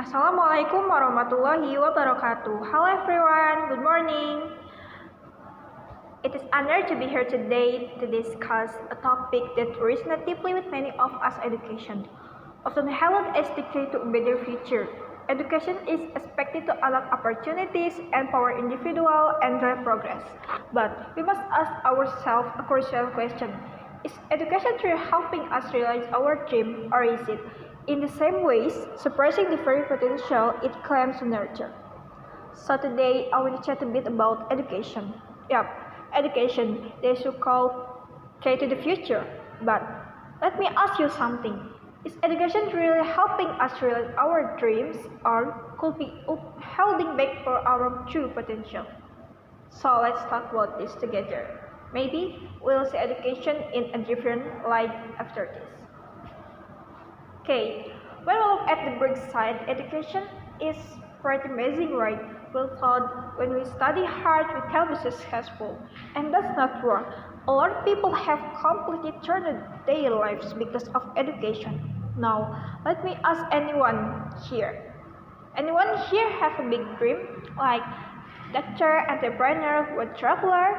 Assalamualaikum warahmatullahi wabarakatuh. Hello everyone, good morning. It is an honor to be here today to discuss a topic that resonates deeply with many of us: education. Often hailed as the key to a better future, education is expected to unlock opportunities, empower individuals, and drive progress. But we must ask ourselves a crucial question: is education truly helping us realize our dream, or is it, in the same ways, suppressing the very potential it claims to nurture? So today I want to chat a bit about education. Yep, education, they should call K to the future. But let me ask you something. Is education really helping us realize our dreams, or could be holding back for our true potential? So let's talk about this together. Maybe we'll see education in a different light after this. Okay, when we look at the bright side, education is pretty amazing, right? We're taught when we study hard, we can be successful. And that's not wrong. A lot of people have completely turned their lives because of education. Now, let me ask anyone here. Anyone here have a big dream, like doctor, entrepreneur, or traveler?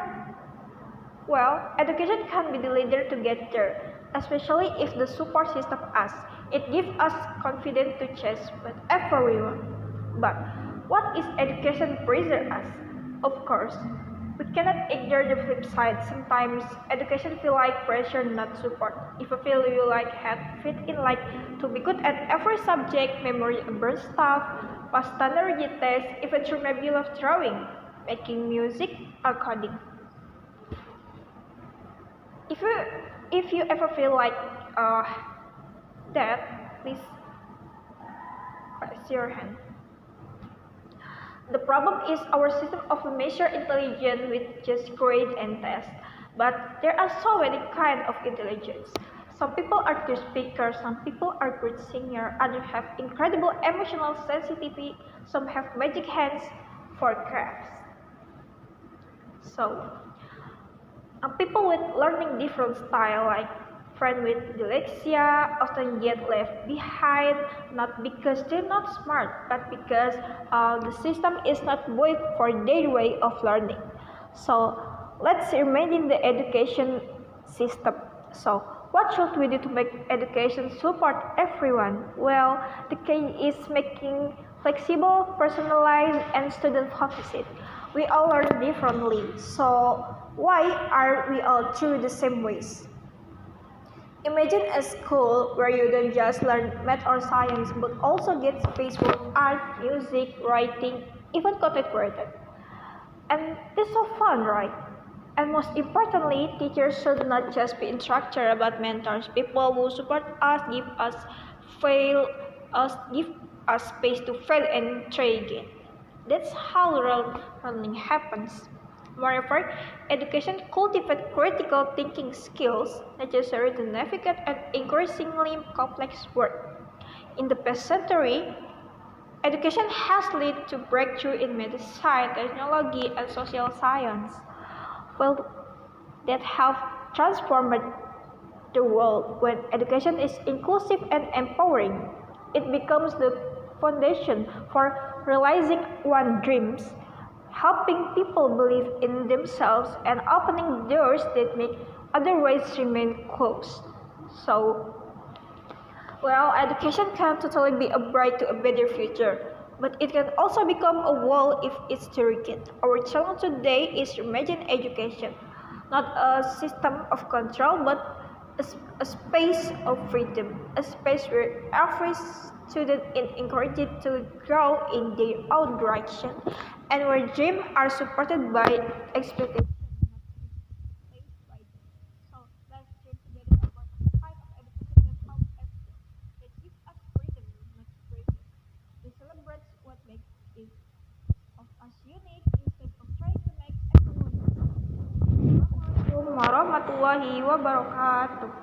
Well, education can be the leader to get there, especially if the support system asks. It gives us confidence to chase whatever we want. But what is education pressure us? Of course, we cannot ignore the flip side. Sometimes education feel like pressure, not support. If you feel you like have fit in like to be good at every subject, memory burn stuff, pass standard tests, even through maybe love drawing, making music, or coding. If you ever feel like that, please raise your hand. The problem is our system of measure intelligence with just grade and test. But there are so many kinds of intelligence. Some people are good speakers, some people are good singers, others have incredible emotional sensitivity, some have magic hands for crafts. So, people with learning different style, like friends with dyslexia, often get left behind, not because they're not smart, but because the system is not built for their way of learning. So let's imagine the education system. So what should we do to make education support everyone? Well, the key is making flexible, personalized, and student-focused. We all learn differently, so why are we all treated the same ways? Imagine a school where you don't just learn math or science, but also get space for art, music, writing, even content creation. And this is so fun, right? And most importantly, teachers should not just be instructors but mentors. People who support us, give us space to fail and try again. That's how real learning happens. Moreover, education cultivates critical thinking skills necessary to navigate an increasingly complex world. In the past century, education has led to breakthrough in medicine, technology, and social science. Well, that have transformed the world. When education is inclusive and empowering, it becomes the foundation for realizing one's dreams, helping people believe in themselves, and opening doors that make otherwise remain closed. So, well, education can totally be a bright to a better future, but it can also become a wall if it's too rigid. Our challenge today is to imagine education, not a system of control, but a space of freedom, a space where every student is encouraged to grow in their own direction, and where dreams are supported by expectations. What makes it of us unique instead of trying to make everyone. Assalamualaikum warahmatullahi wabarakatuh.